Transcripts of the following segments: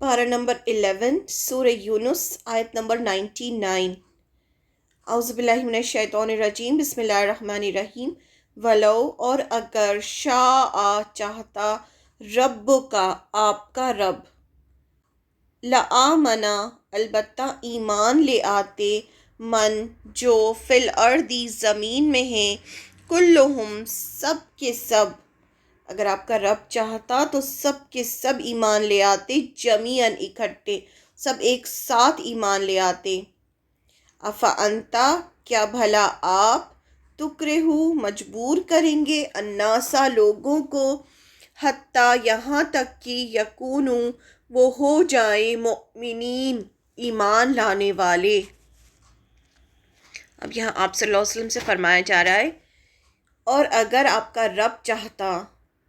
پارہ نمبر 11 سورہ یونس آیت نمبر 99۔ اعوذ باللہ من الشیطان الرجیم، بسم اللہ الرحمن الرحیم۔ ولو، اور اگر شاء چاہتا، رب کا آپ کا رب، لآمنا البتہ ایمان لے آتے، من جو فی الارض زمین میں ہیں، کلہم سب کے سب۔ اگر آپ کا رب چاہتا تو سب کے سب ایمان لے آتے، جمیعاً اکٹھے، سب ایک ساتھ ایمان لے آتے۔ افانتا، کیا بھلا آپ، تکرہو مجبور کریں گے، الناسا لوگوں کو، حتیٰ یہاں تک کہ یکونو وہ ہو جائیں، مؤمنین ایمان لانے والے۔ اب یہاں آپ صلی اللہ علیہ وسلم سے فرمایا جا رہا ہے، اور اگر آپ کا رب چاہتا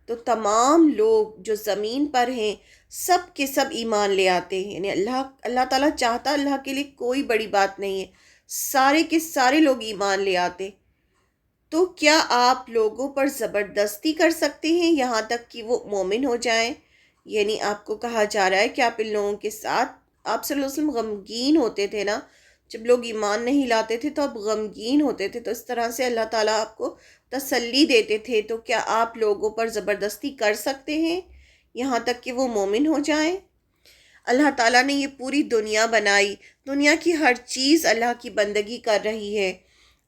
تو تمام لوگ جو زمین پر ہیں سب کے سب ایمان لے آتے ہیں، یعنی اللہ تعالیٰ چاہتا، اللہ کے لیے کوئی بڑی بات نہیں ہے، سارے کے سارے لوگ ایمان لے آتے۔ تو کیا آپ لوگوں پر زبردستی کر سکتے ہیں یہاں تک کہ وہ مومن ہو جائیں؟ یعنی آپ کو کہا جا رہا ہے کہ آپ ان لوگوں کے ساتھ، آپ صلی اللہ علیہ وسلم غمگین ہوتے تھے نا، جب لوگ ایمان نہیں لاتے تھے تو آپ غمگین ہوتے تھے، تو اس طرح سے اللہ تعالیٰ آپ کو تسلی دیتے تھے۔ تو کیا آپ لوگوں پر زبردستی کر سکتے ہیں یہاں تک کہ وہ مومن ہو جائیں؟ اللہ تعالیٰ نے یہ پوری دنیا بنائی، دنیا کی ہر چیز اللہ کی بندگی کر رہی ہے،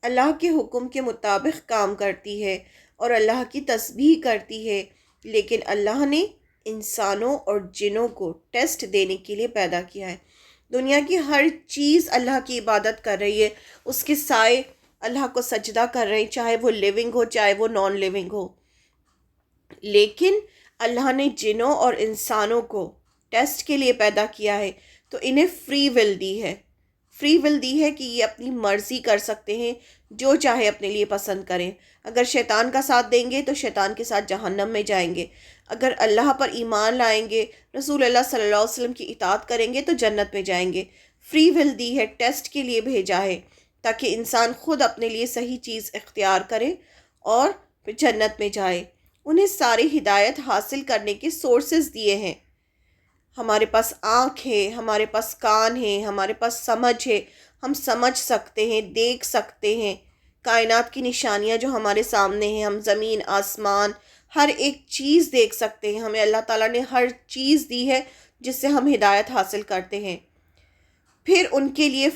اللہ کے حکم کے مطابق کام کرتی ہے اور اللہ کی تسبیح کرتی ہے، لیکن اللہ نے انسانوں اور جنوں کو ٹیسٹ دینے کے لیے پیدا کیا ہے۔ دنیا کی ہر چیز اللہ کی عبادت کر رہی ہے، اس کے سائے اللہ کو سجدہ کر رہے ہیں، چاہے وہ لیونگ ہو چاہے وہ نان لیونگ ہو، لیکن اللہ نے جنوں اور انسانوں کو ٹیسٹ کے لیے پیدا کیا ہے، تو انہیں فری ول دی ہے، فری ول دی ہے کہ یہ اپنی مرضی کر سکتے ہیں، جو چاہے اپنے لیے پسند کریں۔ اگر شیطان کا ساتھ دیں گے تو شیطان کے ساتھ جہنم میں جائیں گے، اگر اللہ پر ایمان لائیں گے، رسول اللہ صلی اللہ علیہ وسلم کی اطاعت کریں گے تو جنت میں جائیں گے۔ فری ول دی ہے، ٹیسٹ کے لیے بھیجا ہے تاکہ انسان خود اپنے لیے صحیح چیز اختیار کرے اور پھر جنت میں جائے۔ انہیں ساری ہدایت حاصل کرنے کے سورسز دیے ہیں۔ ہمارے پاس آنکھ ہے، ہمارے پاس کان ہے، ہمارے پاس سمجھ ہے، ہم سمجھ سکتے ہیں، دیکھ سکتے ہیں، کائنات کی نشانیاں جو ہمارے سامنے ہیں، ہم زمین آسمان ہر ایک چیز دیکھ سکتے ہیں، ہمیں اللہ تعالیٰ نے ہر چیز دی ہے جس سے ہم ہدایت حاصل کرتے ہیں۔ پھر ان کے لیے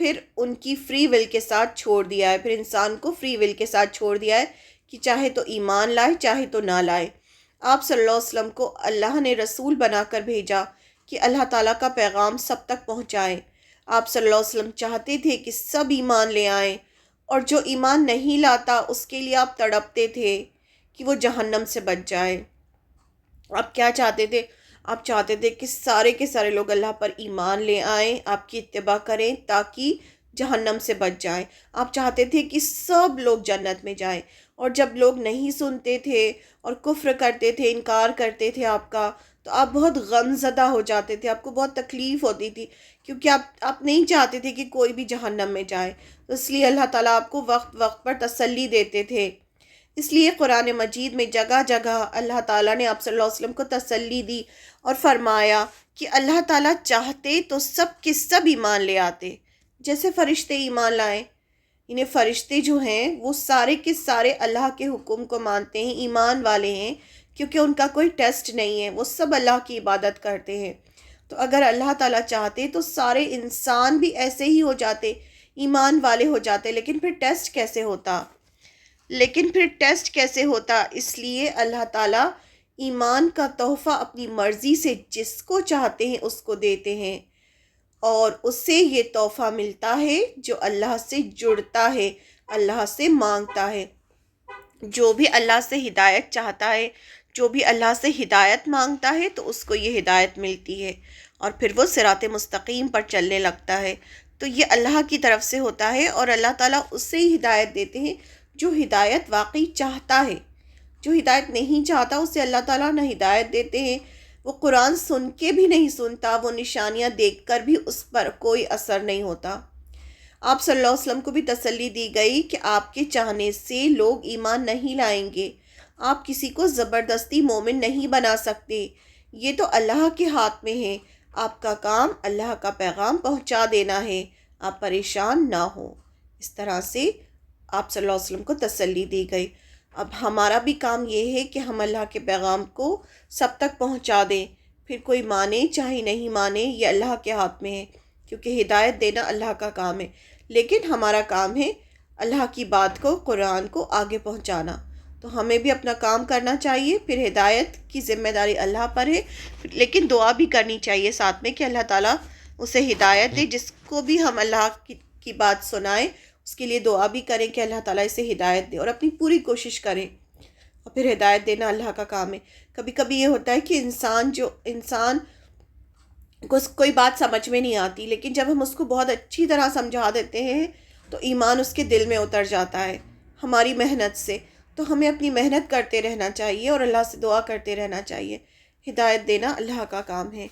پھر ان کی فری ول کے ساتھ چھوڑ دیا ہے، پھر انسان کو فری ول کے ساتھ چھوڑ دیا ہے کہ چاہے تو ایمان لائے چاہے تو نہ لائے۔ آپ صلی اللہ علیہ وسلم کو اللہ نے رسول بنا کر بھیجا کہ اللہ تعالیٰ کا پیغام سب تک پہنچائیں۔ آپ صلی اللہ علیہ وسلم چاہتے تھے کہ سب ایمان لے آئیں، اور جو ایمان نہیں لاتا اس کے لیے آپ تڑپتے تھے کہ وہ جہنم سے بچ جائے۔ آپ کیا چاہتے تھے؟ آپ چاہتے تھے کہ سارے کے سارے لوگ اللہ پر ایمان لے آئیں، آپ کی اتباع کریں تاکہ جہنم سے بچ جائیں۔ آپ چاہتے تھے کہ سب لوگ جنت میں جائیں، اور جب لوگ نہیں سنتے تھے اور کفر کرتے تھے، انکار کرتے تھے آپ کا، تو آپ بہت غم زدہ ہو جاتے تھے، آپ کو بہت تکلیف ہوتی تھی، کیونکہ آپ نہیں چاہتے تھے کہ کوئی بھی جہنم میں جائے۔ تو اس لیے اللہ تعالیٰ آپ کو وقت وقت پر تسلی دیتے تھے۔ اس لیے قرآن مجید میں جگہ جگہ اللہ تعالیٰ نے آپ صلی اللہ علیہ وسلم کو تسلی دی اور فرمایا کہ اللہ تعالیٰ چاہتے تو سب کے سب ایمان لے آتے، جیسے فرشتے ایمان لائیں۔ انہیں فرشتے جو ہیں وہ سارے کے سارے اللہ کے حکم کو مانتے ہیں، ایمان والے ہیں، کیونکہ ان کا کوئی ٹیسٹ نہیں ہے، وہ سب اللہ کی عبادت کرتے ہیں۔ تو اگر اللہ تعالیٰ چاہتے تو سارے انسان بھی ایسے ہی ہو جاتے، ایمان والے ہو جاتے، لیکن پھر ٹیسٹ کیسے ہوتا؟ اس لیے اللہ تعالیٰ ایمان کا تحفہ اپنی مرضی سے جس کو چاہتے ہیں اس کو دیتے ہیں، اور اس سے یہ تحفہ ملتا ہے جو اللہ سے جڑتا ہے، اللہ سے مانگتا ہے۔ جو بھی اللہ سے ہدایت چاہتا ہے، جو بھی اللہ سے ہدایت مانگتا ہے تو اس کو یہ ہدایت ملتی ہے، اور پھر وہ صراط مستقیم پر چلنے لگتا ہے۔ تو یہ اللہ کی طرف سے ہوتا ہے، اور اللہ تعالیٰ اس سے ہی ہدایت دیتے ہیں جو ہدایت واقعی چاہتا ہے۔ جو ہدایت نہیں چاہتا اسے اللہ تعالیٰ نہ ہدایت دیتے ہیں، وہ قرآن سن کے بھی نہیں سنتا، وہ نشانیاں دیکھ کر بھی اس پر کوئی اثر نہیں ہوتا۔ آپ صلی اللہ علیہ وسلم کو بھی تسلی دی گئی کہ آپ کے چاہنے سے لوگ ایمان نہیں لائیں گے، آپ کسی کو زبردستی مومن نہیں بنا سکتے، یہ تو اللہ کے ہاتھ میں ہے، آپ کا کام اللہ کا پیغام پہنچا دینا ہے، آپ پریشان نہ ہو۔ اس طرح سے آپ صلی اللہ علیہ وسلم کو تسلی دی گئی۔ اب ہمارا بھی کام یہ ہے کہ ہم اللہ کے پیغام کو سب تک پہنچا دیں، پھر کوئی مانے چاہے نہیں مانے، یہ اللہ کے ہاتھ میں ہے، کیونکہ ہدایت دینا اللہ کا کام ہے، لیکن ہمارا کام ہے اللہ کی بات کو، قرآن کو آگے پہنچانا۔ تو ہمیں بھی اپنا کام کرنا چاہیے، پھر ہدایت کی ذمہ داری اللہ پر ہے، لیکن دعا بھی کرنی چاہیے ساتھ میں کہ اللہ تعالیٰ اسے ہدایت دے۔ جس کو بھی ہم اللہ کی بات سنائیں اس کے لیے دعا بھی کریں کہ اللہ تعالیٰ اسے ہدایت دے، اور اپنی پوری کوشش کریں، اور پھر ہدایت دینا اللہ کا کام ہے۔ کبھی کبھی یہ ہوتا ہے کہ انسان کو کوئی بات سمجھ میں نہیں آتی، لیکن جب ہم اس کو بہت اچھی طرح سمجھا دیتے ہیں تو ایمان اس کے دل میں اتر جاتا ہے ہماری محنت سے۔ تو ہمیں اپنی محنت کرتے رہنا چاہیے اور اللہ سے دعا کرتے رہنا چاہیے۔ ہدایت دینا اللہ کا کام ہے۔